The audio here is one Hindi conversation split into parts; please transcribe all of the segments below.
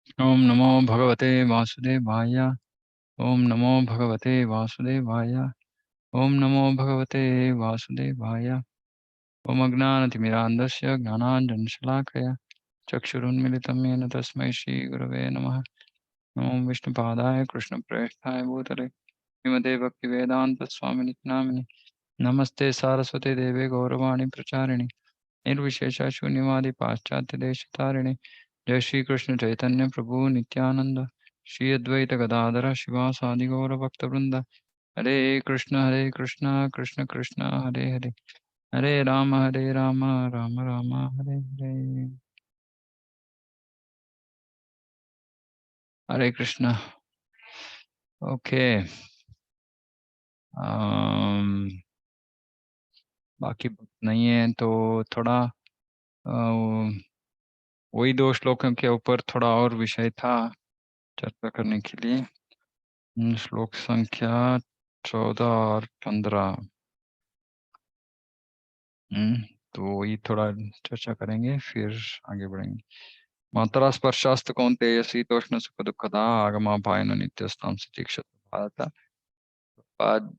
ओम नमो भगवते वासुदेवाय। ओम नमो भगवते वासुदेवाय। ओम नमो भगवते वासुदेवाय। ओम अज्ञानतिमिरान्धस्य ज्ञानाञ्जनशलाकया चक्षुरुन्मिलितं येन तस्मै श्रीगुरवे नमः। नमो विष्णुपादाय कृष्णप्रेष्ठाय भूतले श्रीमते भक्तिवेदान्तस्वामिनि नामिनि। नमस्ते सारस्वते देवे गौरवाणी प्रचारिणि निर्विशेष शून्यवादी पाश्चात्य देशतारिणे। जय श्री कृष्ण चैतन्य प्रभु नित्यानंद श्री अद्वैत गदाधर शिवासादि गौर भक्तवृंद। हरे कृष्ण कृष्ण कृष्ण हरे हरे, हरे राम राम राम हरे हरे। हरे कृष्ण। ओके। बाकी नहीं है तो थोड़ा वही दो श्लोकों के ऊपर थोड़ा और विषय था चर्चा करने के लिए। श्लोक संख्या 14 और 15। तो वही थोड़ा चर्चा करेंगे फिर आगे बढ़ेंगे। मात्रा स्पर्शास्त कौन्तेय शीतोष्ण सुख दुखदा आगमापायन नित्यस्तां सुचिक्षत भारत। बाद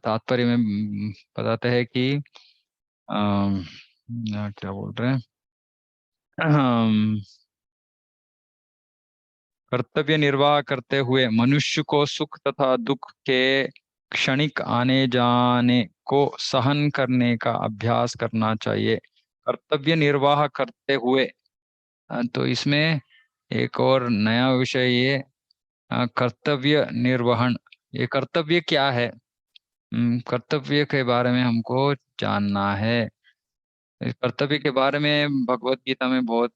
तात्पर्य में बताते हैं कि क्या बोल रहे हैं, कर्तव्य निर्वाह करते हुए मनुष्य को सुख तथा दुख के क्षणिक आने जाने को सहन करने का अभ्यास करना चाहिए। कर्तव्य निर्वाह करते हुए, तो इसमें एक और नया विषय ये कर्तव्य निर्वहन। ये कर्तव्य क्या है? कर्तव्य के बारे में हमको जानना है। इस कर्तव्य के बारे में भगवत गीता में बहुत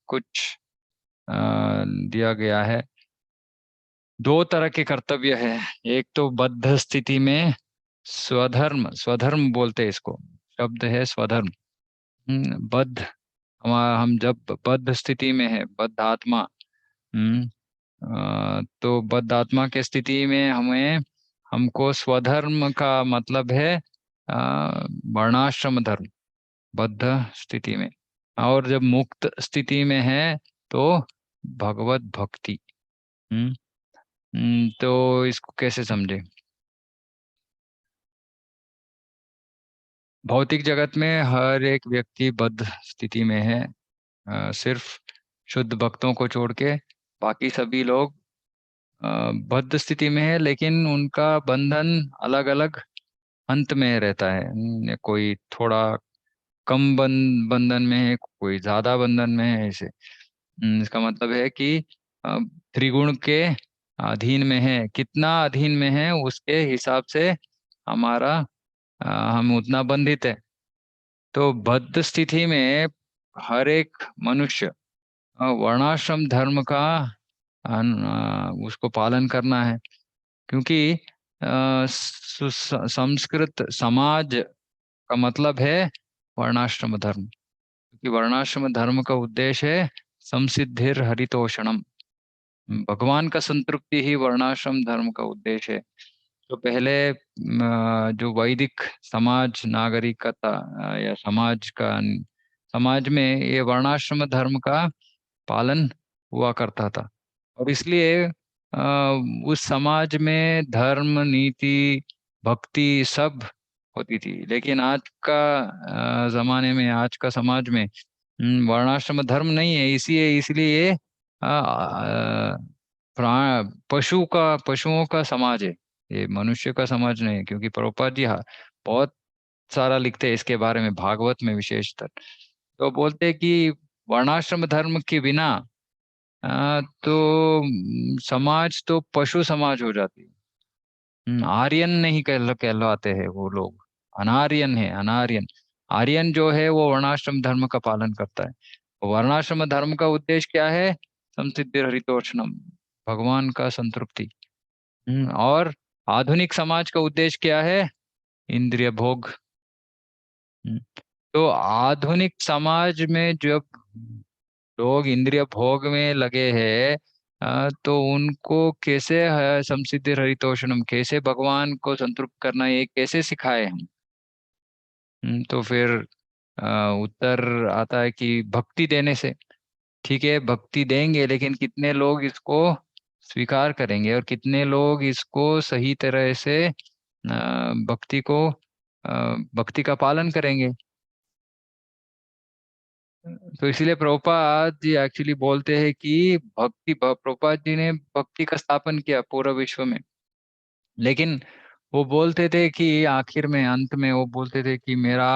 कुछ दिया गया है। दो तरह के कर्तव्य है। एक तो बद्ध स्थिति में स्वधर्म, स्वधर्म बोलते हैं इसको, शब्द है स्वधर्म। बद्ध, हम जब बद्ध स्थिति में है, बद्ध आत्मा। हम्म तो बद्ध आत्मा के स्थिति में हमें, हमको स्वधर्म का मतलब है वर्णाश्रम धर्म, बद्ध स्थिति में। और जब मुक्त स्थिति में है तो भगवत भक्ति। हम्म तो इसको कैसे समझे? भौतिक जगत में हर एक व्यक्ति बद्ध स्थिति में है, सिर्फ शुद्ध भक्तों को छोड़ के बाकी सभी लोग बद्ध स्थिति में है, लेकिन उनका बंधन अलग अलग अंत में रहता है। कोई थोड़ा कम बंधन में है, कोई ज्यादा बंधन में है, ऐसे। इसका मतलब है कि अ, त्रिगुण के अधीन में है, कितना अधीन में है उसके हिसाब से हमारा हम उतना बंधित है। तो बद्ध स्थिति में हर एक मनुष्य वर्णाश्रम धर्म का उसको पालन करना है। क्योंकि संस्कृत समाज का मतलब है वर्णाश्रम धर्म। क्योंकि वर्णाश्रम धर्म का उद्देश्य है संसिद्धिर हरितोषणम, भगवान का संतृप्ति ही वर्णाश्रम धर्म का उद्देश्य है। तो पहले जो वैदिक समाज नागरिकता या समाज में ये वर्णाश्रम धर्म का पालन हुआ करता था। और इसलिए उस समाज में धर्म नीति भक्ति सब होती थी। लेकिन आज का जमाने में, आज का समाज में वर्णाश्रम धर्म नहीं है। इसलिए ये पशुओं का समाज है, ये मनुष्य का समाज नहीं है। क्योंकि प्रभुपाद जी बहुत सारा लिखते हैं इसके बारे में, भागवत में विशेषतर। तो बोलते हैं कि वर्णाश्रम धर्म के बिना तो समाज तो पशु समाज हो जाती है। आर्यन नहीं कहलाते हैं वो लोग, अनार्यन है, अनार्यन। आर्यन जो है वो वर्णाश्रम धर्म का पालन करता है। वर्णाश्रम धर्म का उद्देश्य क्या है? संसिद्धि हरितोषणम, भगवान का संतृप्ति। और आधुनिक समाज का उद्देश्य क्या है? इंद्रिय भोग। हम्म, तो आधुनिक समाज में जब लोग इंद्रिय भोग में लगे हैं, तो उनको कैसे समसिद्धि हरितोषणम, कैसे भगवान को संतृप्त करना, ये कैसे सिखाए हम? तो फिर उत्तर आता है कि भक्ति देने से। ठीक है, भक्ति देंगे, लेकिन कितने लोग इसको स्वीकार करेंगे और कितने लोग इसको सही तरह से भक्ति को भक्ति का पालन करेंगे। तो इसीलिए प्रभुपाद जी एक्चुअली बोलते हैं कि प्रभुपाद जी ने भक्ति का स्थापन किया पूरा विश्व में, लेकिन वो बोलते थे कि आखिर में, अंत में वो बोलते थे कि मेरा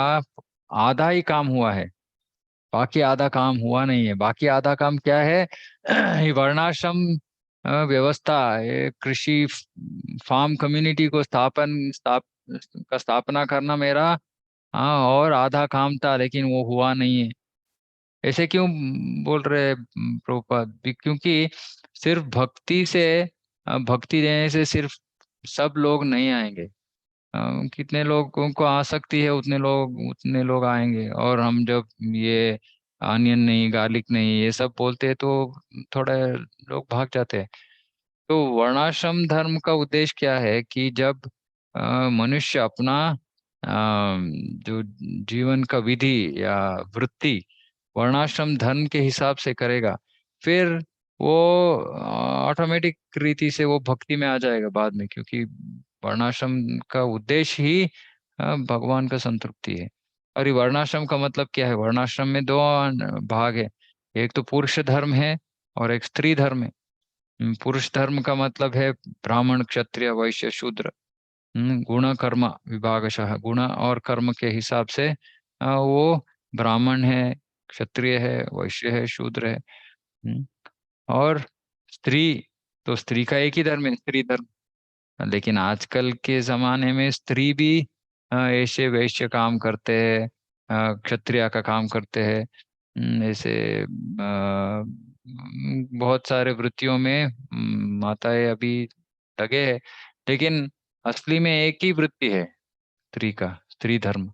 आधा ही काम हुआ है, बाकी आधा काम हुआ नहीं है। बाकी आधा काम क्या है? ये वर्णाश्रम व्यवस्था, ये कृषि फार्म कम्युनिटी को स्थापना करना मेरा, हाँ, और आधा काम था, लेकिन वो हुआ नहीं है। ऐसे क्यों बोल रहे हैं प्रभुपाद? क्योंकि सिर्फ भक्ति से, भक्ति देने से सिर्फ सब लोग नहीं आएंगे। कितने लोगों को आसक्ति है, उतने लोग आएंगे। और हम जब ये अनियन नहीं, गार्लिक नहीं, ये सब बोलते हैं तो थोड़े लोग भाग जाते हैं। तो वर्णाश्रम धर्म का उद्देश्य क्या है कि जब मनुष्य अपना जो जीवन का विधि या वृत्ति वर्णाश्रम धर्म के हिसाब से करेगा, फिर वो ऑटोमेटिक रीति से वो भक्ति में आ जाएगा बाद में, क्योंकि वर्णाश्रम का उद्देश्य ही भगवान का संतृप्ति है। और ये वर्णाश्रम का मतलब क्या है? वर्णाश्रम में दो भाग है। एक तो पुरुष धर्म है और एक स्त्री धर्म है। पुरुष धर्म का मतलब है ब्राह्मण, क्षत्रिय, वैश्य, शूद्र। गुण कर्म विभागशः, गुण और कर्म के हिसाब से वो ब्राह्मण है, क्षत्रिय है, वैश्य है, शूद्र है। और स्त्री, तो स्त्री का एक ही धर्म है, स्त्री धर्म। लेकिन आजकल के जमाने में स्त्री भी ऐसे वैश्य काम करते हैं, क्षत्रिय का काम करते हैं। ऐसे बहुत सारे वृत्तियों में माताएं अभी लगे हैं। लेकिन असली में एक ही वृत्ति है, स्त्री का, स्त्री धर्म।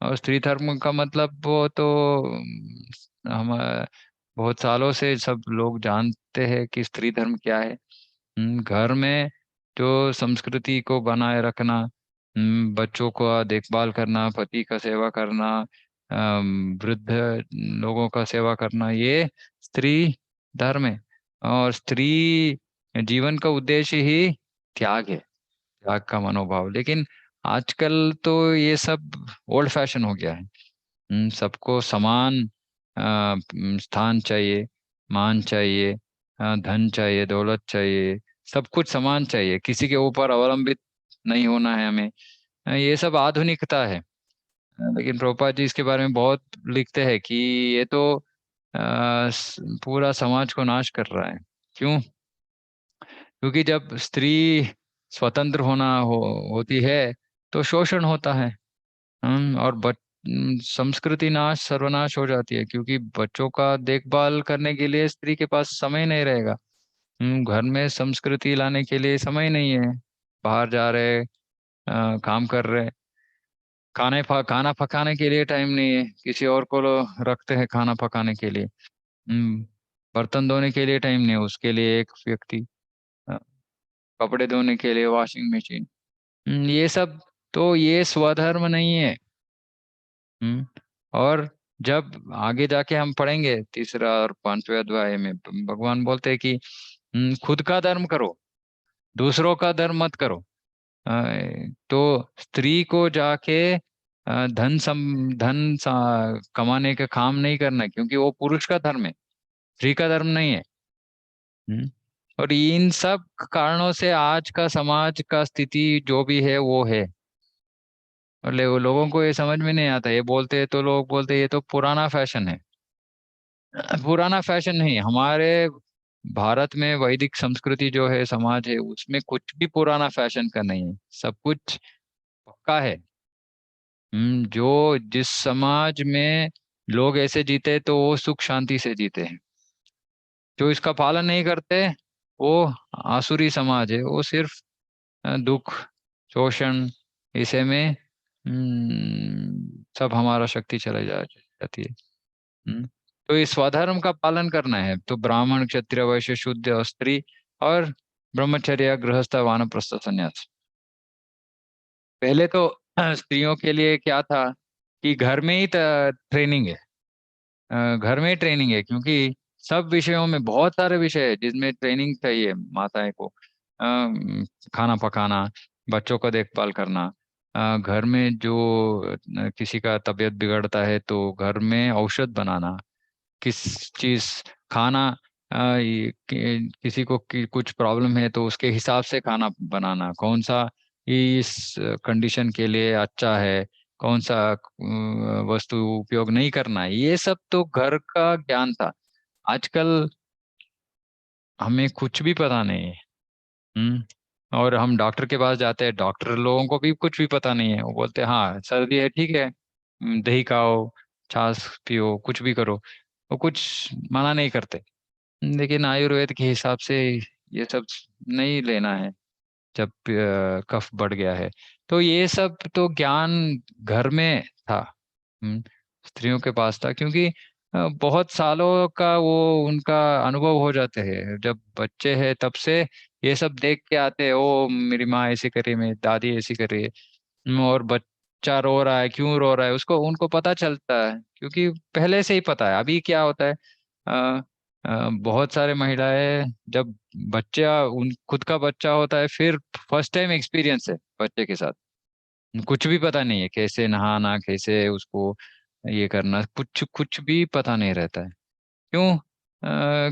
और स्त्री धर्म का मतलब वो तो हम बहुत सालों से सब लोग जानते हैं कि स्त्री धर्म क्या है। घर में जो संस्कृति को बनाए रखना, बच्चों का देखभाल करना, पति का सेवा करना, वृद्ध लोगों का सेवा करना, ये स्त्री धर्म है। और स्त्री जीवन का उद्देश्य ही त्याग है, त्याग का मनोभाव। लेकिन आजकल तो ये सब ओल्ड फैशन हो गया है। सबको समान स्थान चाहिए, मान चाहिए, धन चाहिए, दौलत चाहिए, सब कुछ समान चाहिए, किसी के ऊपर अवलंबित नहीं होना है हमें। ये सब आधुनिकता है। लेकिन प्रभुपाद जी इसके बारे में बहुत लिखते हैं कि ये तो पूरा समाज को नाश कर रहा है। क्यों? क्योंकि जब स्त्री स्वतंत्र होती है तो शोषण होता है। और संस्कृति नाश, सर्वनाश हो जाती है, क्योंकि बच्चों का देखभाल करने के लिए स्त्री के पास समय नहीं रहेगा। घर में संस्कृति लाने के लिए समय नहीं है। बाहर जा रहे, काम कर रहे, खाना पकाने के लिए टाइम नहीं है, किसी और को रखते हैं खाना पकाने के लिए। बर्तन धोने के लिए टाइम नहीं है, उसके लिए एक व्यक्ति, अ, कपड़े धोने के लिए वॉशिंग मशीन। ये सब, तो ये स्वधर्म नहीं है। हम्म और जब आगे जाके हम पढ़ेंगे तीसरा और पांचवें अध्याय में, भगवान बोलते हैं कि खुद का धर्म करो, दूसरों का धर्म मत करो। तो स्त्री को जाके कमाने का काम नहीं करना है, क्योंकि वो पुरुष का धर्म है, स्त्री का धर्म नहीं है। हम्म, और इन सब कारणों से आज का समाज का स्थिति जो भी है वो है। और वो लोगों को ये समझ में नहीं आता, ये बोलते हैं तो लोग बोलते हैं ये तो पुराना फैशन है। पुराना फैशन नहीं, हमारे भारत में वैदिक संस्कृति जो है, समाज है, उसमें कुछ भी पुराना फैशन का नहीं है, सब कुछ पक्का है। जो जिस समाज में लोग ऐसे जीते तो वो सुख शांति से जीते हैं। जो इसका पालन नहीं करते वो आसुरी समाज है, वो सिर्फ दुख, शोषण, इसे में सब हमारा शक्ति चले जाती है। हम्म, तो इस स्वधर्म का पालन करना है, तो ब्राह्मण, क्षत्रिय, वैश्य, शूद्र और स्त्री, और ब्रह्मचर्य, गृहस्थ, वानप्रस्थ, संन्यास। पहले तो स्त्रियों के लिए क्या था कि घर में ही ट्रेनिंग है, घर में ही ट्रेनिंग है, क्योंकि सब विषयों में बहुत सारे विषय है जिसमें ट्रेनिंग चाहिए माताएं को। खाना पकाना, बच्चों का देखभाल करना, घर में जो किसी का तबीयत बिगड़ता है तो घर में औषध बनाना, किस चीज खाना, किसी को कुछ प्रॉब्लम है तो उसके हिसाब से खाना बनाना, कौन सा इस कंडीशन के लिए अच्छा है, कौन सा वस्तु उपयोग नहीं करना है, ये सब तो घर का ज्ञान था। आजकल हमें कुछ भी पता नहीं है। और हम डॉक्टर के पास जाते हैं, डॉक्टर लोगों को भी कुछ भी पता नहीं है, वो बोलते हैं हाँ सर्दी है ठीक है, दही खाओ, छाछ पियो, कुछ भी करो, वो कुछ मना नहीं करते। लेकिन आयुर्वेद के हिसाब से ये सब नहीं लेना है जब कफ बढ़ गया है। तो ये सब तो ज्ञान घर में था। स्त्रियों के पास था, क्योंकि बहुत सालों का वो उनका अनुभव हो जाते हैं, जब बच्चे हैं तब से ये सब देख के आते हैं, ओ मेरी माँ ऐसी कर रही है, मेरी दादी ऐसी कर रही है। और बच्चा रो रहा है, क्यों रो रहा है, उसको उनको पता चलता है, क्योंकि पहले से ही पता है। अभी क्या होता है, बहुत सारे महिलाएं जब बच्चा उन खुद का बच्चा होता है, फिर फर्स्ट टाइम एक्सपीरियंस है बच्चे के साथ, कुछ भी पता नहीं है, कैसे नहाना, कैसे उसको ये करना, कुछ कुछ भी पता नहीं रहता है। क्यों?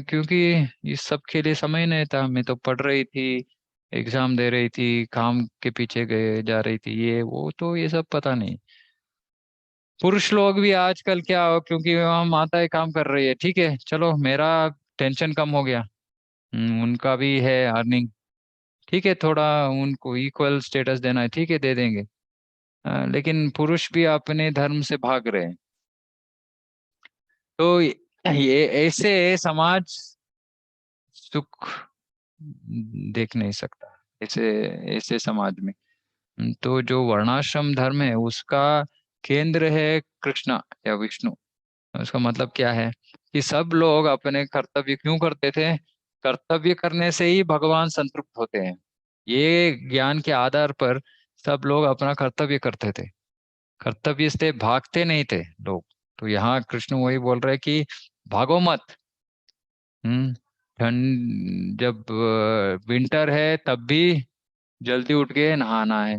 क्योंकि इस सब के लिए समय नहीं था, मैं तो पढ़ रही थी, एग्जाम दे रही थी, काम के पीछे गए जा रही थी, ये वो तो ये सब पता नहीं। पुरुष लोग भी आजकल क्या हो, क्योंकि हम माताएं काम कर रही है, ठीक है चलो मेरा टेंशन कम हो गया, उनका भी है अर्निंग, ठीक है थोड़ा उनको इक्वल स्टेटस देना है, ठीक है दे देंगे। लेकिन पुरुष भी अपने धर्म से भाग रहे हैं। तो ये ऐसे समाज सुख देख नहीं सकता, ऐसे ऐसे समाज में। तो जो वर्णाश्रम धर्म है उसका केंद्र है कृष्णा या विष्णु। उसका मतलब क्या है कि सब लोग अपने कर्तव्य क्यों करते थे, कर्तव्य करने से ही भगवान संतुष्ट होते हैं, ये ज्ञान के आधार पर सब लोग अपना कर्तव्य करते थे, कर्तव्य से भागते नहीं थे लोग। तो यहाँ कृष्ण वही बोल रहे हैं कि भागो मत। ठंड जब विंटर है तब भी जल्दी उठ के नहाना है,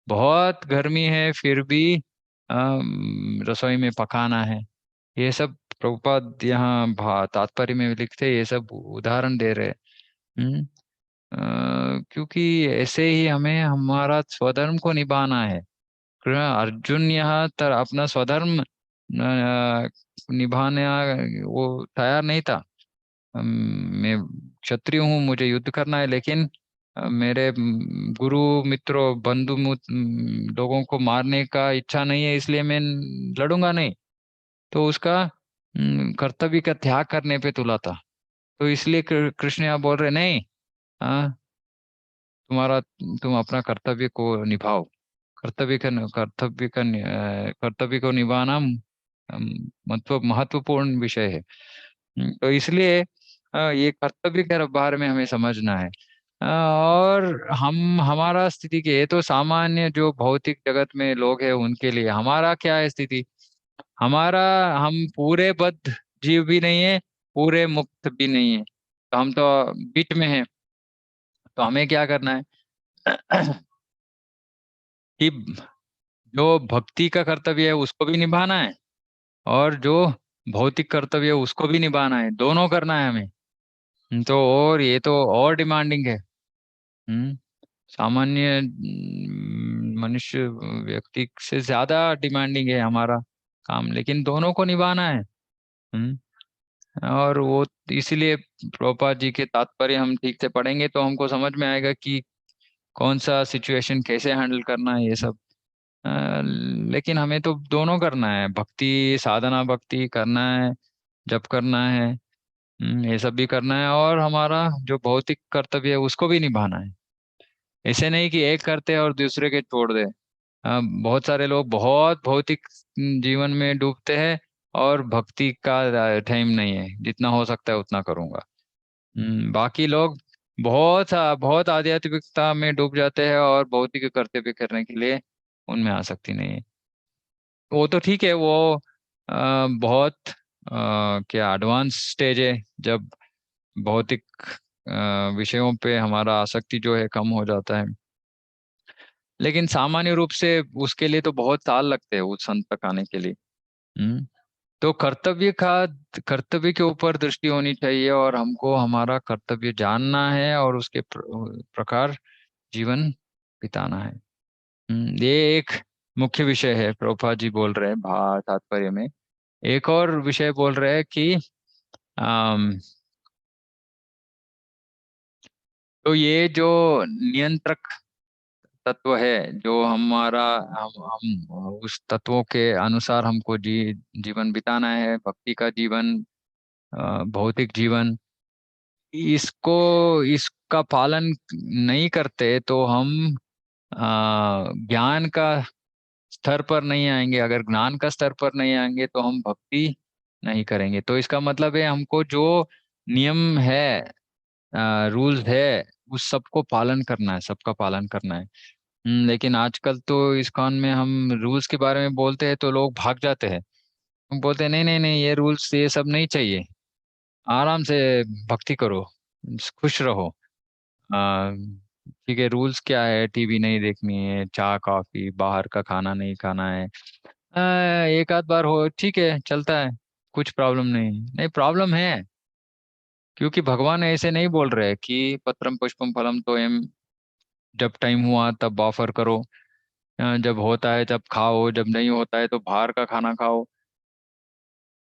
बहुत गर्मी है फिर भी रसोई में पकाना है। ये सब प्रभुपाद यहाँ तात्पर्य में लिखते ये सब उदाहरण दे रहे हैं। हम्म, क्योंकि ऐसे ही हमें हमारा स्वधर्म को निभाना है। अर्जुन यहाँ अपना स्वधर्म निभाने वो तैयार नहीं था। मैं क्षत्रिय हूँ, मुझे युद्ध करना है, लेकिन मेरे गुरु मित्रों बंधु लोगों को मारने का इच्छा नहीं है, इसलिए मैं लड़ूंगा नहीं। तो उसका कर्तव्य का त्याग करने पे तुला था। तो इसलिए कृष्ण यहाँ बोल रहे नहीं, हाँ तुम्हारा तुम अपना कर्तव्य को निभाओ। कर्तव्य को निभाना महत्वपूर्ण विषय है। तो इसलिए ये कर्तव्य के बारे में हमें समझना है। और हम हमारा स्थिति के ये तो सामान्य जो भौतिक जगत में लोग हैं उनके लिए, हमारा क्या है स्थिति, हमारा हम पूरे बद्ध जीव भी नहीं है, पूरे मुक्त भी नहीं है, तो हम तो बीच में हैं। तो हमें क्या करना है कि जो भक्ति का कर्तव्य है उसको भी निभाना है, और जो भौतिक कर्तव्य है उसको भी निभाना है, दोनों करना है हमें। तो और ये तो और डिमांडिंग है। हम्म सामान्य मनुष्य व्यक्ति से ज्यादा डिमांडिंग है हमारा काम, लेकिन दोनों को निभाना है। हम्म और वो इसीलिए प्रभुपाद जी के तात्पर्य हम ठीक से पढ़ेंगे तो हमको समझ में आएगा कि कौन सा सिचुएशन कैसे हैंडल करना है, ये सब। लेकिन हमें तो दोनों करना है, भक्ति साधना भक्ति करना है, जप करना है, ये सब भी करना है, और हमारा जो भौतिक कर्तव्य है उसको भी निभाना है। ऐसे नहीं कि एक करते हैं और दूसरे के छोड़ दे। बहुत सारे लोग बहुत भौतिक जीवन में डूबते हैं, और भक्ति का टाइम नहीं है, जितना हो सकता है उतना करूंगा। बाकी लोग बहुत आध्यात्मिकता में डूब जाते हैं और भौतिक कर्तव्य करने के लिए उनमें आसक्ति नहीं है। वो तो ठीक है, वो बहुत क्या एडवांस स्टेज है, जब भौतिक विषयों पे हमारा आसक्ति जो है कम हो जाता है। लेकिन सामान्य रूप से उसके लिए तो बहुत साल लगते हैं उस अंत तक आने के लिए। हम्म। तो कर्तव्य के ऊपर दृष्टि होनी चाहिए, और हमको हमारा कर्तव्य जानना है और उसके प्रकार जीवन बिताना है। ये एक मुख्य विषय है। प्रभुपाद जी बोल रहे हैं भा तात्पर्य में। एक और विषय बोल रहे हैं कि अम, तो ये जो नियंत्रक तत्व है, जो हमारा हम उस तत्वों के अनुसार हमको जीवन बिताना है, भक्ति का जीवन, भौतिक जीवन, इसको इसका पालन नहीं करते तो हम ज्ञान का स्तर पर नहीं आएंगे। अगर ज्ञान का स्तर पर नहीं आएंगे तो हम भक्ति नहीं करेंगे। तो इसका मतलब है हमको जो नियम है, रूल्स है, उस सबको पालन करना है, सबका पालन करना है। लेकिन आजकल तो इस्कॉन में हम रूल्स के बारे में बोलते हैं तो लोग भाग जाते हैं। हम बोलते हैं नहीं नहीं नहीं, ये रूल्स ये सब नहीं चाहिए, आराम से भक्ति करो, खुश रहो। आ, ठीक है, रूल्स क्या है? टीवी नहीं देखनी है, चाय कॉफी बाहर का खाना नहीं खाना है। एक आध बार हो ठीक है, चलता है, कुछ प्रॉब्लम नहीं। नहीं, प्रॉब्लम है, क्योंकि भगवान ऐसे नहीं बोल रहे कि पत्रम पुष्पम फलम तो एम, जब टाइम हुआ तब ऑफर करो, जब होता है तब खाओ, जब नहीं होता है तो बाहर का खाना खाओ।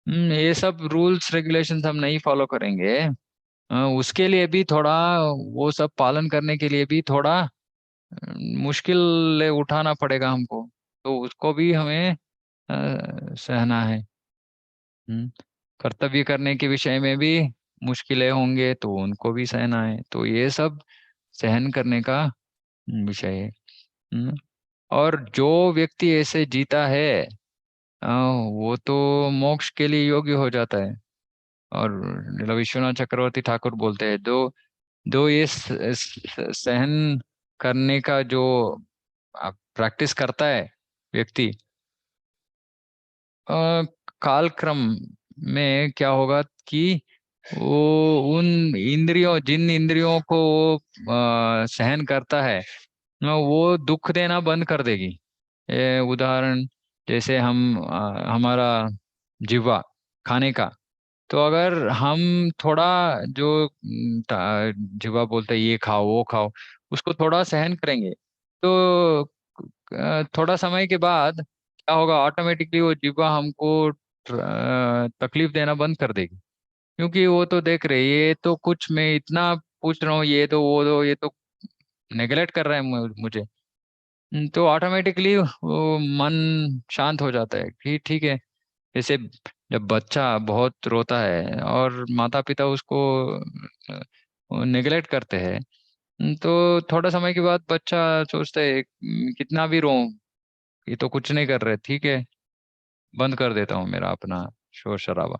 ये सब रूल्स रेगुलेशंस हम नहीं फॉलो करेंगे। उसके लिए भी थोड़ा, वो सब पालन करने के लिए भी थोड़ा मुश्किल उठाना पड़ेगा हमको। तो उसको भी हमें सहना है। हम्म, कर्तव्य करने के विषय में भी मुश्किलें होंगे तो उनको भी सहना है। तो ये सब सहन करने का विषय है। हम्म, और जो व्यक्ति ऐसे जीता है, वो तो मोक्ष के लिए योग्य हो जाता है। और लीला विश्वनाथ चक्रवर्ती ठाकुर बोलते हैं, दो दो ये सहन करने का जो प्रैक्टिस करता है व्यक्ति, अ, कालक्रम में क्या होगा कि वो उन इंद्रियों, जिन इंद्रियों को वो सहन करता है, वो दुख देना बंद कर देगी। उदाहरण, जैसे हमारा जिह्वा, खाने का, तो अगर हम थोड़ा जो जिह्वा बोलते हैं ये खाओ वो खाओ, उसको थोड़ा सहन करेंगे, तो थोड़ा समय के बाद क्या होगा, ऑटोमेटिकली वो जिह्वा हमको तकलीफ देना बंद कर देगी। क्योंकि वो तो देख रहे, ये तो कुछ मैं इतना पूछ रहा हूँ, ये तो वो तो ये तो नेगलेक्ट कर रहा है मुझे। तो ऑटोमेटिकली वो मन शांत हो जाता है कि ठीक है। जैसे जब बच्चा बहुत रोता है और माता पिता उसको नेग्लेक्ट करते हैं, तो थोड़ा समय के बाद बच्चा सोचता है, कितना भी रो, ये तो कुछ नहीं कर रहे, ठीक है, बंद कर देता हूँ मेरा अपना शोर शराबा।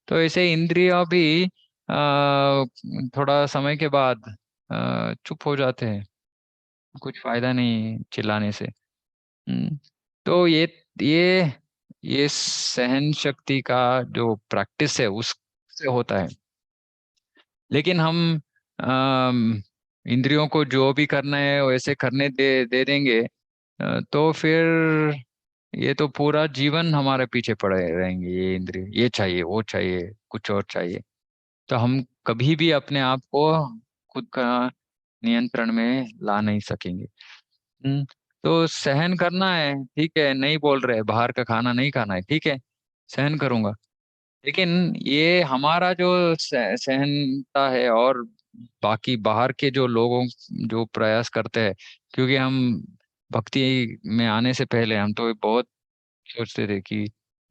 तो ऐसे इंद्रिया भी थोड़ा समय के बाद चुप हो जाते हैं। कुछ फायदा नहीं चिल्लाने से। हम्म, तो ये ये सहन शक्ति का जो प्रैक्टिस है उससे होता है। लेकिन हम इंद्रियों को जो भी करना है वैसे करने दे दे देंगे, तो फिर ये तो पूरा जीवन हमारे पीछे पड़े रहेंगे, ये इंद्रिय, ये चाहिए वो चाहिए कुछ और चाहिए। तो हम कभी भी अपने आप को खुद का नियंत्रण में ला नहीं सकेंगे। हम्म, तो सहन करना है, ठीक है, नहीं बोल रहे बाहर का खाना नहीं खाना है, ठीक है, सहन करूंगा। लेकिन ये हमारा जो सहनता है, और बाकी बाहर के जो लोगों जो प्रयास करते हैं, क्योंकि हम भक्ति में आने से पहले हम तो बहुत सोचते थे कि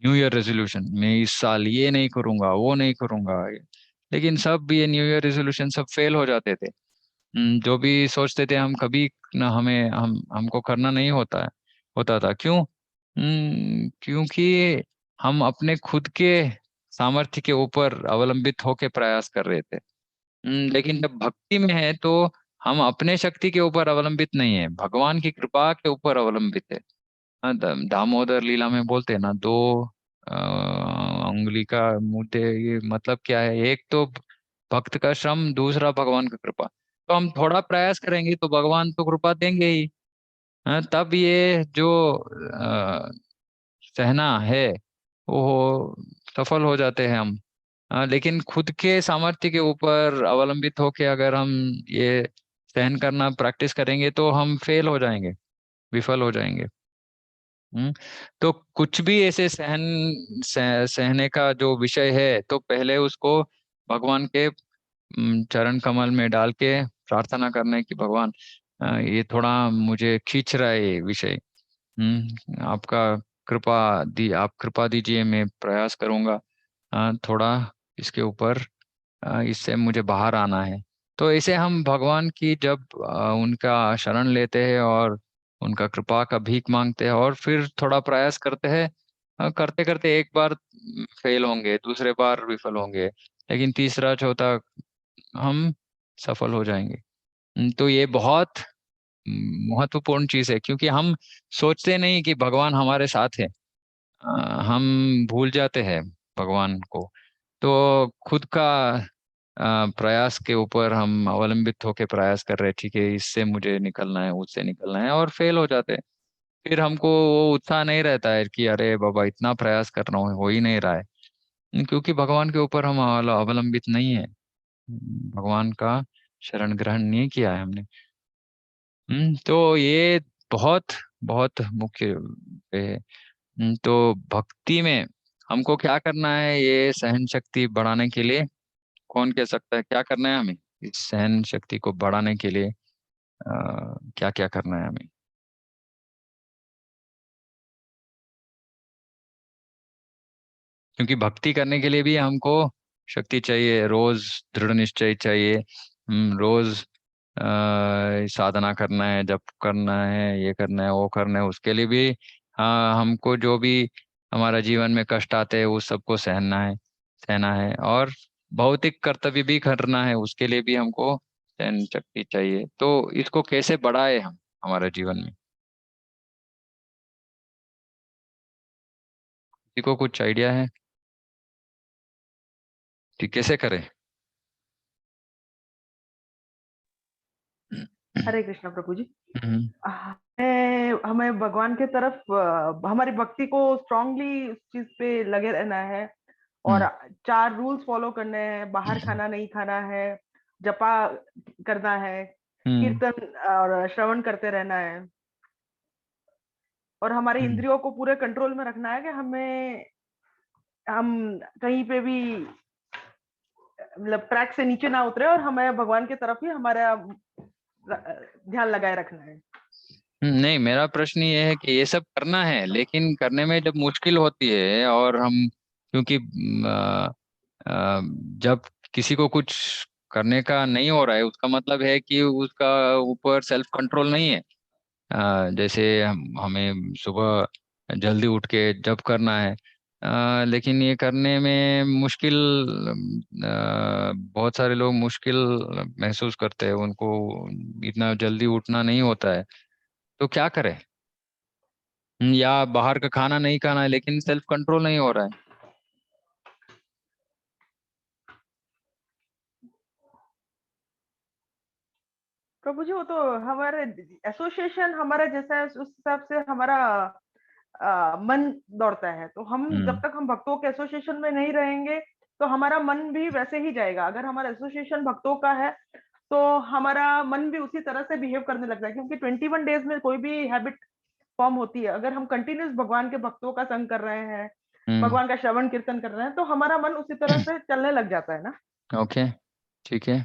न्यू ईयर रेजोल्यूशन, मैं इस साल ये नहीं करूंगा वो नहीं करूंगा। लेकिन सब ये न्यू ईयर रेजोल्यूशन सब फेल हो जाते थे। जो भी सोचते थे हम कभी ना, हमको करना नहीं होता था। क्यों? क्योंकि हम अपने खुद के सामर्थ्य के ऊपर अवलंबित होके प्रयास कर रहे थे। लेकिन जब भक्ति में है तो हम अपने शक्ति के ऊपर अवलंबित नहीं है, भगवान की कृपा के ऊपर अवलंबित है। दामोदर लीला में बोलते हैं ना, दो उंगली का मुद्दे, ये मतलब क्या है? एक तो भक्त का श्रम, दूसरा भगवान का कृपा। तो हम थोड़ा प्रयास करेंगे तो भगवान तो कृपा देंगे ही। हाँ, तब ये जो सहना है वो सफल हो जाते हैं हम। लेकिन खुद के सामर्थ्य के ऊपर अवलंबित होके अगर हम ये सहन करना प्रैक्टिस करेंगे तो हम फेल हो जाएंगे, विफल हो जाएंगे। तो कुछ भी ऐसे सहने का जो विषय है तो पहले उसको भगवान के चरण कमल में डाल के प्रार्थना करना है कि भगवान, ये थोड़ा मुझे खींच रहा है ये विषय। आपका आप कृपा दीजिए, मैं प्रयास करूंगा थोड़ा इसके ऊपर, इससे मुझे बाहर आना है। तो ऐसे हम भगवान की जब उनका शरण लेते हैं और उनका कृपा का भीख मांगते हैं और फिर थोड़ा प्रयास करते हैं, करते करते एक बार फेल होंगे, दूसरे बार विफल होंगे, लेकिन तीसरा चौथा हम सफल हो जाएंगे। तो ये बहुत महत्वपूर्ण चीज है, क्योंकि हम सोचते नहीं कि भगवान हमारे साथ है। हम भूल जाते हैं भगवान को। तो खुद का प्रयास के ऊपर हम अवलंबित होकर प्रयास कर रहे हैं, ठीक है इससे मुझे निकलना है, उससे निकलना है, और फेल हो जाते हैं। फिर हमको वो उत्साह नहीं रहता है कि अरे बाबा इतना प्रयास कर रहा हूँ, हो ही नहीं रहा है, क्योंकि भगवान के ऊपर हम अवलंबित नहीं है। भगवान का शरण ग्रहण नहीं किया है हमने। तो ये बहुत बहुत मुख्य है। तो भक्ति में हमको क्या करना है, ये सहन शक्ति बढ़ाने के लिए? कौन कह सकता है क्या करना है हमें इस सहन शक्ति को बढ़ाने के लिए? क्या क्या करना है हमें? क्योंकि भक्ति करने के लिए भी हमको शक्ति चाहिए, रोज दृढ़ निश्चय चाहिए। रोज साधना करना है, जप करना है, ये करना है, वो करना है, उसके लिए भी हमको जो भी हमारा जीवन में कष्ट आते हैं उस सबको सहना है, और भौतिक कर्तव्य भी करना है, उसके लिए भी हमको सहन शक्ति चाहिए। तो इसको कैसे बढ़ाए हम हमारे जीवन में? किसी को कुछ आइडिया है कि कैसे करें? हरे कृष्णा प्रभु जी। हम्म। हमें भगवान के तरफ हमारी भक्ति को स्ट्रांगली उस चीज पे लगे रहना है, और हम्म। 4 रूल्स फॉलो करने हैं। बाहर खाना नहीं खाना है, जपा करना है, हम्म। कीर्तन और श्रवण करते रहना है, और हमारे हम्म। इंद्रियों को पूरे कंट्रोल में रखना है कि हम कहीं पे भी मतलब ट्रैक से नीचे ना उतरे, और हमें भगवान की तरफ ही हमारा ध्यान लगाए रखना है। नहीं, मेरा प्रश्न ये है कि ये सब करना है, लेकिन करने में जब मुश्किल होती है और हम, क्योंकि जब किसी को कुछ करने का नहीं हो रहा है उसका मतलब है कि उसका ऊपर सेल्फ कंट्रोल नहीं है। जैसे हमें सुबह जल्दी उठ के जब करना है, लेकिन ये करने में मुश्किल, बहुत सारे लोग मुश्किल महसूस करते हैं, उनको इतना जल्दी उठना नहीं होता है। तो क्या करें? या बाहर का खाना नहीं खाना है लेकिन सेल्फ कंट्रोल नहीं हो रहा है। प्रभु जी, वो तो हमारे एसोसिएशन हमारा जैसा है, उस हिसाब से हमारा मन दौड़ता है। तो हम जब हम्म। तक हम भक्तों के एसोसिएशन में नहीं रहेंगे तो हमारा मन भी वैसे ही जाएगा। अगर हमारा एसोसिएशन भक्तों का है तो हमारा मन भी उसी तरह से बिहेव करने लगता है, क्योंकि 21 डेज में कोई भी हैबिट फॉर्म होती है। अगर हम कंटिन्यूस भगवान के भक्तों का संग कर रहे हैं, हम्म। भगवान का श्रवण कीर्तन कर रहे हैं, तो हमारा मन उसी तरह से चलने लग जाता है ना। ओके, ठीक है।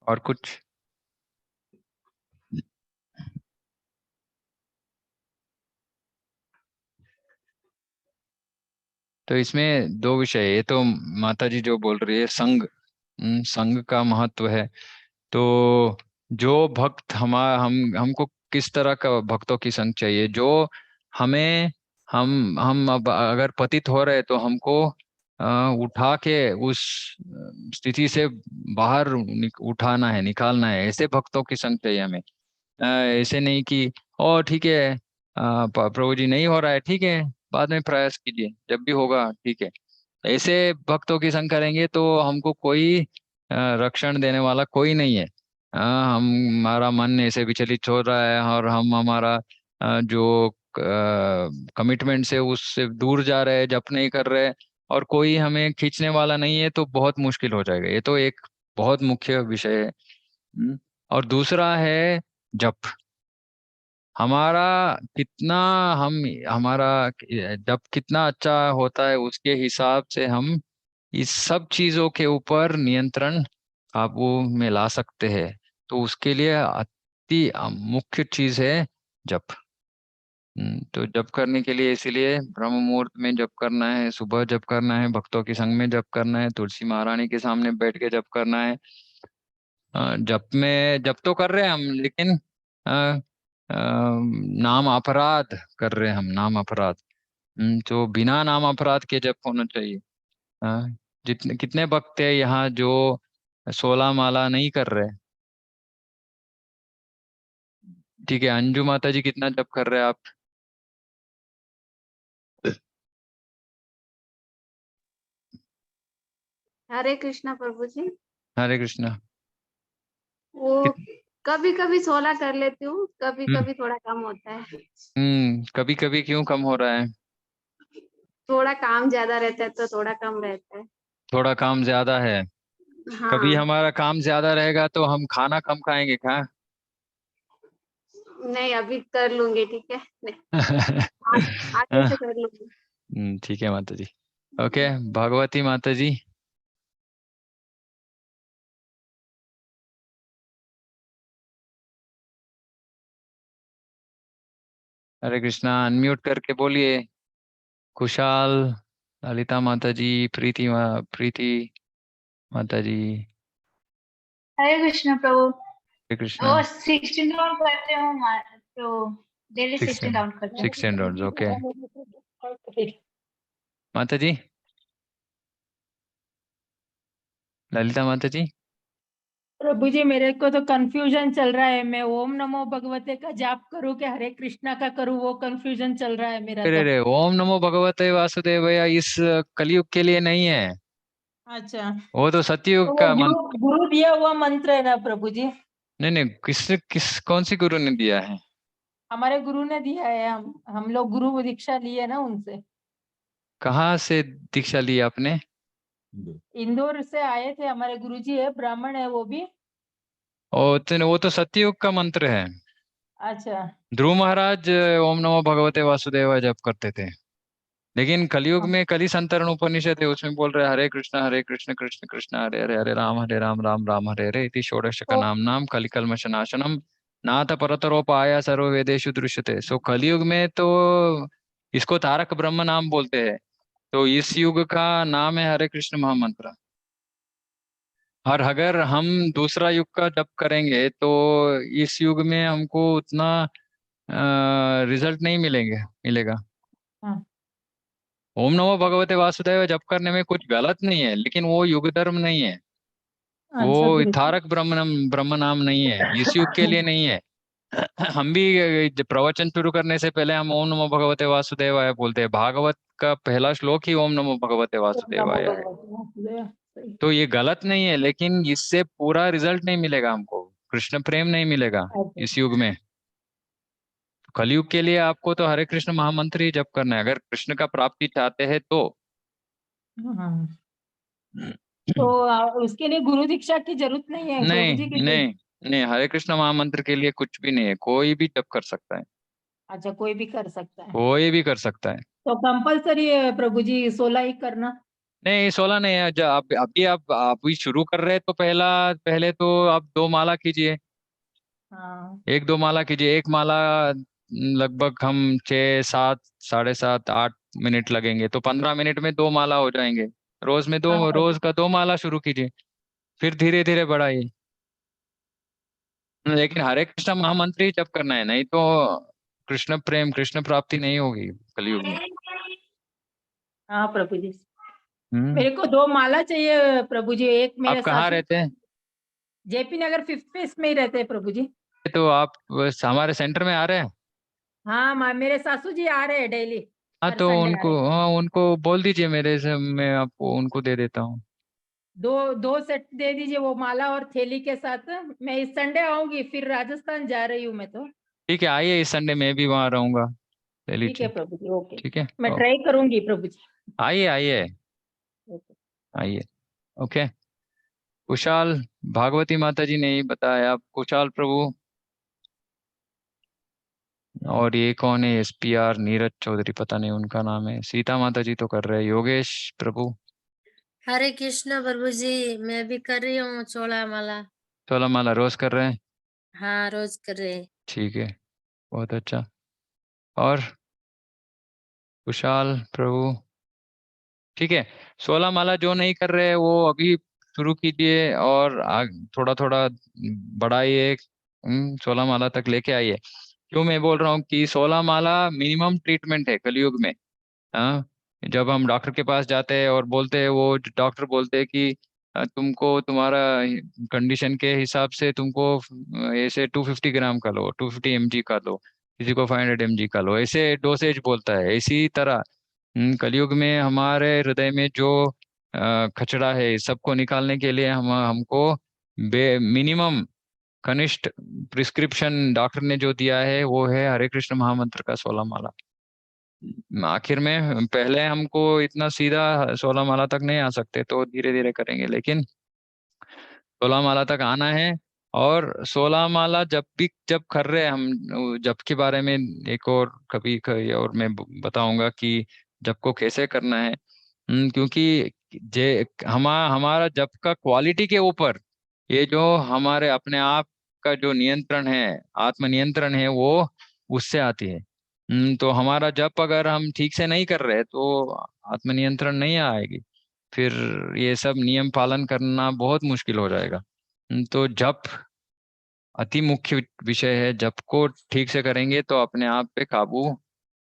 और कुछ? तो इसमें दो विषय है, ये तो माता जी जो बोल रही है संग, संग का महत्व है। तो जो भक्त हमको किस तरह का भक्तों की संग चाहिए, जो हमें, हम अब अगर पतित हो रहे तो हमको उठा के उस स्थिति से बाहर उठाना है, निकालना है, ऐसे भक्तों की संग चाहिए हमें। ऐसे नहीं कि ओ ठीक है, प्रभु जी नहीं हो रहा है, ठीक है, बाद में प्रयास कीजिए, जब भी होगा ठीक है। ऐसे भक्तों की संग करेंगे तो हमको कोई रक्षण देने वाला कोई नहीं है। हमारा मन ऐसे विचलित हो रहा है और हम हमारा जो कमिटमेंट से उससे दूर जा रहे हैं, जप नहीं कर रहे, और कोई हमें खींचने वाला नहीं है, तो बहुत मुश्किल हो जाएगा। ये तो एक बहुत मुख्य विषय है। और दूसरा है जप। हमारा कितना हम हमारा जप कितना अच्छा होता है, उसके हिसाब से हम इस सब चीजों के ऊपर नियंत्रण काबू में ला सकते हैं। तो उसके लिए अति मुख्य चीज है जप। तो जप करने के लिए इसीलिए ब्रह्म मुहूर्त में जप करना है, सुबह जप करना है, भक्तों की संग में जप करना है, तुलसी महारानी के सामने बैठ के जप करना है। जप में जप तो कर रहे हैं हम, लेकिन अ, नाम अपराध कर रहे हैं हम, नाम अपराध। तो बिना नाम अपराध के जप होना चाहिए। जितने कितने भक्त है यहाँ जो 16 माला नहीं कर रहे? ठीक है, अंजू माता जी कितना जप कर रहे हैं आप? हरे कृष्णा प्रभु जी। हरे कृष्णा। वो कित कभी कभी 16 कर लेती हूँ, कभी हम्म कभी थोड़ा कम होता है। कभी कभी क्यों कम हो रहा है? थोड़ा काम ज्यादा रहता है तो थोड़ा कम रहता है। थोड़ा काम ज्यादा है। कभी हाँ। हमारा काम ज्यादा रहेगा तो हम खाना कम खाएंगे क्या? नहीं, अभी कर लूंगी, ठीक है। नहीं, आगे से कर लूंगी। ठीक है माता जी। ओके, भगवती माता जी। हरे कृष्णा, अनम्यूट करके बोलिए। खुशाल, ललिता माता जी, प्रीति माता जी। हरे कृष्ण प्रभु। हरे कृष्णा। वो 16 राउंड करते हो तो डेली 16 राउंड करते 16 राउंड, ओके। हो। माता जी, ललिता माता जी। प्रभु जी, मेरे को तो कंफ्यूजन चल रहा है। मैं ओम नमो भगवते का जाप करूं कि हरे कृष्णा का करूं, वो कंफ्यूजन चल रहा है मेरा अरे तो। रे, ओम नमो भगवते वासुदेवया इस कलयुग के लिए नहीं है, अच्छा, वो तो तो सतयुग वो का गुरु मंत्र। गुरु दिया हुआ मंत्र है ना प्रभु जी? नहीं नहीं, किस कौन सी गुरु ने दिया है? हमारे गुरु ने दिया है। हम लोग गुरु दीक्षा लिए ना उनसे। कहाँ से दीक्षा ली आपने? इंदौर से आए थे, हमारे गुरु जी है, ब्राह्मण है वो भी। वो तो सतयुग का मंत्र है। अच्छा। ध्रुव महाराज ओम नमो भगवते वासुदेवाय जप करते थे। लेकिन कलयुग में कली संतरण उपनिषद है, उसमें बोल रहे हरे कृष्ण कृष्ण कृष्ण हरे हरे, हरे राम राम राम हरे हरे, इति षोडश का तो नाम नाम कलिकल्मष नाशनम नाथ परतरोपाय सर्व वेदेषु दृश्यते। सो कलयुग में तो इसको तारक ब्रह्म नाम बोलते हैं। तो इस युग का नाम है हरे कृष्ण महामंत्र। और अगर हम दूसरा युग का जप करेंगे तो इस युग में हमको उतना रिजल्ट नहीं मिलेगा। हाँ। ओम नमो भगवते वासुदेव जप करने में कुछ गलत नहीं है, लेकिन वो युग धर्म नहीं है। अच्छा वो गुरु जी। तारक ब्रह्म नाम नहीं है, इस युग के लिए नहीं है। हम भी जब प्रवचन शुरू करने से पहले हम ओम नमो भगवते वासुदेवाय बोलते हैं। भागवत का पहला श्लोक ही ओम नमो भगवते ओम नमो वासुदेवाय है। भगवते वासुदेवाय। सही। तो ये गलत नहीं है, लेकिन इससे पूरा रिजल्ट नहीं मिलेगा हमको, कृष्ण प्रेम नहीं मिलेगा अच्छा। इस युग में। कलयुग के लिए आपको तो हरे कृष्ण महामंत्र ही जप करना है, अगर कृष्ण का प्राप्ति चाहते हैं तो। हाँ। तो उसके लिए गुरु दीक्षा की जरूरत नहीं है प्रभु जी नहीं की? नहीं नहीं, हरे कृष्ण महामंत्र के लिए कुछ भी नहीं है, कोई भी जप कर सकता है। अच्छा, कोई भी कर सकता है। कोई भी कर सकता है। तो कंपलसरी है प्रभु जी 16 ही करना? नहीं, 16 नहीं है। जब आप भी शुरू कर रहे हैं तो पहले तो आप 2 माला कीजिए। हाँ। 1 2 माला कीजिए। एक माला लगभग हम 6 7 7.5 8 मिनट लगेंगे, तो 15 मिनट में 2 माला हो जाएंगे। हाँ प्रभु। रोज का 2 माला शुरू कीजिए, फिर धीरे धीरे बढ़ाइए। लेकिन हरे कृष्ण महामंत्र ही जप करना है, नहीं तो कृष्ण प्रेम कृष्ण प्राप्ति नहीं होगी कलयुग में। हाँ प्रभु जी। हम्म मेरे को 2 माला चाहिए प्रभु जी। एक आप मेरे कहाँ सासू रहते हैं? जेपी नगर 5th फेस में ही रहते हैं प्रभु जी। तो आप बस हमारे सेंटर में आ रहे हैं? हाँ, मेरे सासू जी आ रहे हैं डेली। हाँ हर तो संडे उनको, आएगा। हाँ उनको बोल दीजिए मेरे से, मैं आपको उनको दे देता हूँ। दो दो सेट दे दीजिए, वो माला और थैली के साथ। मैं इस संडे आऊंगी, फिर राजस्थान जा रही हूँ मैं तो। ठीक है, आइए, इस संडे मैं भी वहाँ रहूंगा। चलिए ठीक है ठीक। प्रभु जी, ओके। ठीक है, मैं ट्राई करूंगी प्रभु जी। आइए आइए ओके। आइए। ओके। कुशाल, भागवती माता जी ने ही बताया। कुशाल प्रभु, और ये कौन है? SPR नीरज चौधरी, पता नहीं उनका नाम है। सीता माता जी तो कर रहे हैं। योगेश प्रभु, हरे कृष्णा प्रभु जी, मैं भी कर रही हूँ चोला माला। 16 माला रोज कर रहे हैं। हाँ, रोज कर रहे। ठीक है, बहुत अच्छा। और कुशाल प्रभु, ठीक है। 16 माला जो नहीं कर रहे हैं वो अभी शुरू कीजिए, और थोड़ा थोड़ा बढ़ाइए। 16 माला तक लेके आइए। क्यों मैं बोल रहा हूँ कि 16 माला मिनिमम ट्रीटमेंट है कलयुग में। हाँ, जब हम डॉक्टर के पास जाते हैं और बोलते हैं, वो डॉक्टर बोलते हैं कि तुमको तुम्हारा कंडीशन के हिसाब से तुमको ऐसे 250 ग्राम का लो, 250 mg का लो, किसी को 500 mg का लो, ऐसे डोसेज बोलता है। इसी तरह कलयुग में हमारे हृदय में जो खचड़ा है, सबको निकालने के लिए हमको मिनिमम कनिष्ठ प्रिस्क्रिप्शन डॉक्टर ने जो दिया है वो है हरे कृष्ण महामंत्र का 16 माला। आखिर में पहले हमको इतना सीधा 16 माला तक नहीं आ सकते, तो धीरे धीरे करेंगे, लेकिन 16 माला तक आना है। और 16 माला जब कर रहे हैं हम, जप के बारे में एक और कभी और मैं बताऊंगा कि जप को कैसे करना है। क्योंकि जे हमारा जप का क्वालिटी के ऊपर, ये जो हमारे अपने आप का जो नियंत्रण है, आत्म नियंत्रण है, वो उससे आती है। तो हमारा जप अगर हम ठीक से नहीं कर रहे तो आत्म नियंत्रण नहीं आएगी। फिर ये सब नियम पालन करना बहुत मुश्किल हो जाएगा। तो जप अति मुख्य विषय है। जप को ठीक से करेंगे तो अपने आप पे काबू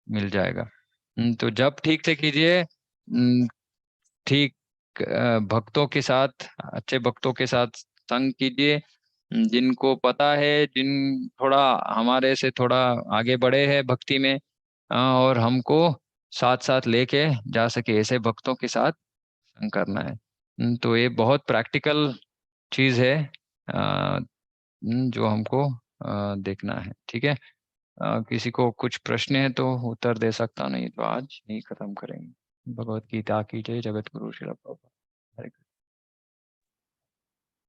मिल जाएगा। तो जप ठीक से कीजिए। ठीक भक्तों के साथ, अच्छे भक्तों के साथ संग कीजिए, जिनको पता है, जिन थोड़ा हमारे से थोड़ा आगे बढ़े हैं भक्ति में, और हमको साथ साथ लेके जा सके, ऐसे भक्तों के साथ संग करना है। तो ये बहुत प्रैक्टिकल चीज है, जो हमको देखना है। ठीक है। किसी को कुछ प्रश्न है तो उत्तर दे सकता, नहीं तो आज नहीं खत्म करेंगे। भगवत गीता की जय। जगत गुरु श्रील प्रभुपाद। हरे कृष्ण।